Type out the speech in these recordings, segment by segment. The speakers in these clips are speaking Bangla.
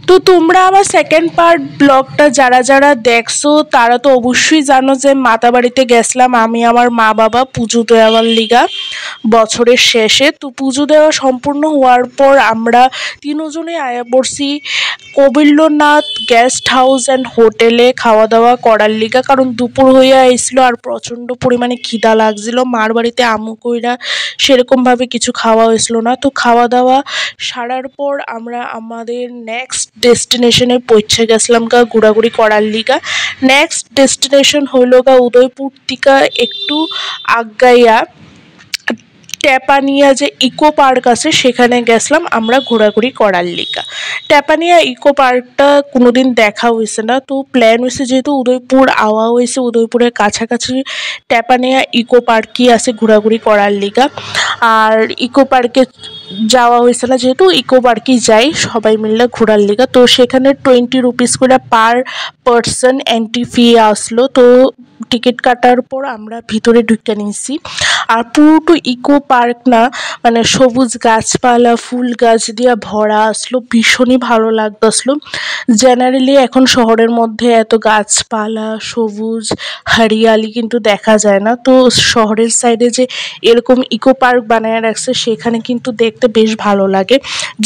তো তোমরা আমার সেকেন্ড পার্ট ব্লগটা যারা যারা দেখছো তারা তো অবশ্যই জানো যে মাতাবাড়িতে গেছিলাম আমি আমার মা বাবা পুজো দেওয়ার লিগা বছরের শেষে। তো পুজো দেওয়া সম্পূর্ণ হওয়ার পর আমরা তিনজনে আয়া পড়ছি কবিল্যনাথ গেস্ট হাউস অ্যান্ড হোটেলে খাওয়া দাওয়া করার লিগা, কারণ দুপুর হইয়া আইছিল আর প্রচণ্ড পরিমাণে খিদা লাগছিল। মার বাড়িতে আমু কইরা সেরকমভাবে কিছু খাওয়া হয়েছিল না। তো খাওয়া দাওয়া সারার পর আমরা আমাদের নেক্সট ডেস্টিনেশনে পৌঁছে গেছিলাম গা ঘোরাঘুরি করার লিগা। নেক্সট ডেস্টিনেশন হইল গা উদয়পুর থেকে একটু আগাইয়া টেপানিয়া যে ইকো পার্ক আছে সেখানে গেছিলাম আমরা ঘোরাঘুরি করার লিগা। টেপানিয়া ইকো পার্কটা কোনোদিন দেখা হয়েছে না, তো প্ল্যান হয়েছে যেহেতু উদয়পুর আওয়া হয়েছে উদয়পুরের কাছাকাছি টেপানিয়া ইকো পার্কই আছে ঘোরাঘুরি করার লিগা। আর ইকো পার্কে যাওয়া হয়েছে না যেহেতু ইকো পার্কেই যাই সবাই মিলে ঘোরার লিগা। তো সেখানে 20 রুপিস করে পার পারসন এন্ট্রি ফি আসলো। তো টিকিট কাটার পর আমরা ভিতরে ঢুকে নিয়েছি। আর পুরোটো ইকো পার্ক না মানে সবুজ গাছপালা ফুল গাছ দিয়ে ভরা আসলো, ভীষণই ভালো লাগতেছিল। জেনারেলি এখন শহরের মধ্যে এত গাছপালা সবুজ হরিয়ালি কিন্তু দেখা যায় না। তো শহরের সাইডে যে এরকম ইকো পার্ক বানায় রাখছে সেখানে কিন্তু দেখতে বেশ ভালো লাগে।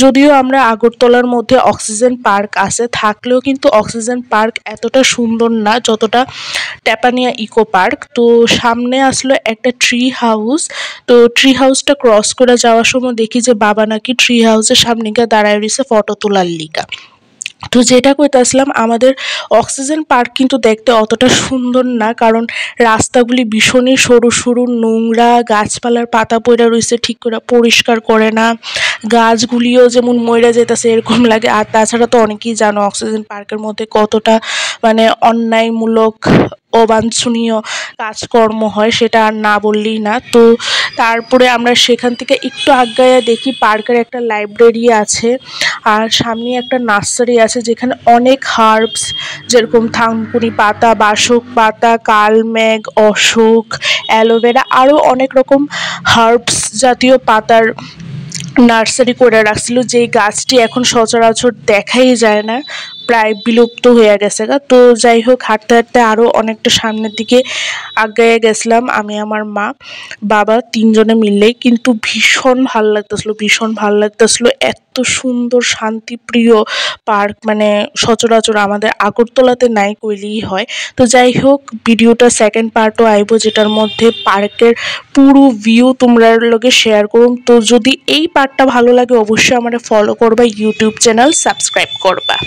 যদিও আমরা আগরতলার মধ্যে অক্সিজেন পার্ক আছে, থাকলেও কিন্তু অক্সিজেন পার্ক এতটা সুন্দর না যতটা টেপানিয়া ইকো পার্ক। তো সামনে আসলো একটা ট্রি হাউস। তো ট্রি হাউসটা ক্রস করে যাওয়ার সময় দেখি যে বাবা নাকি ট্রি হাউসের সামনে গিয়ে দাঁড়ায় রয়েছে ফটো তোলার লিগা। তো যেটা কইতাছিলাম আমাদের অক্সিজেন পার্ক কিন্তু দেখতে অতটা সুন্দর না, কারণ রাস্তাগুলি ভীষণই সরু সরু নোংরা, গাছপালার পাতা পড়ে রয়েছে ঠিক করে পরিষ্কার করে না, গাছগুলিও যেমন মইরা যেতেছে এরকম লাগে। আর তাছাড়া তো অনেকেই জানো অক্সিজেন পার্কের মধ্যে কতটা মানে অন্যায়মূলক অবাঞ্ছনীয় কাজকর্ম হয়, সেটা আর না বললেই না। তো তারপরে আমরা সেখান থেকে একটু আগাইয়া দেখি পার্কের একটা লাইব্রেরি আছে আর সামনে একটা নার্সারি আছে যেখানে অনেক হার্বস যেরকম থানকুনি পাতা, বাসক পাতা, কালমেঘ, অশোক, অ্যালোভেরা আরও অনেক রকম হার্বস জাতীয় পাতার নার্সারি করে রাখছিল, যেই গাছটি এখন সচরাচর দেখাই যায় না, প্রায় বিলুপ্ত হয়ে গেছে গা। তো যাই হোক হাঁটতে হাঁটতে আরও অনেকটা সামনের দিকে আগাইয়া গেছিলাম আমি আমার মা বাবা তিনজনে মিললেই। কিন্তু ভীষণ ভাল লাগতেছিল, ভীষণ ভাল লাগতেছিল। এত সুন্দর শান্তিপ্রিয় পার্ক মানে সচরাচর আমাদের আগরতলাতে নাই কইলেই হয়। তো যাই হোক ভিডিওটা সেকেন্ড পার্টও আইব যেটার মধ্যে পার্কের পুরো ভিউ তোমরা লগে শেয়ার করুন। তো যদি এই পার্টটা ভালো লাগে অবশ্যই আমার ফলো করবা, ইউটিউব চ্যানেল সাবস্ক্রাইব করবা।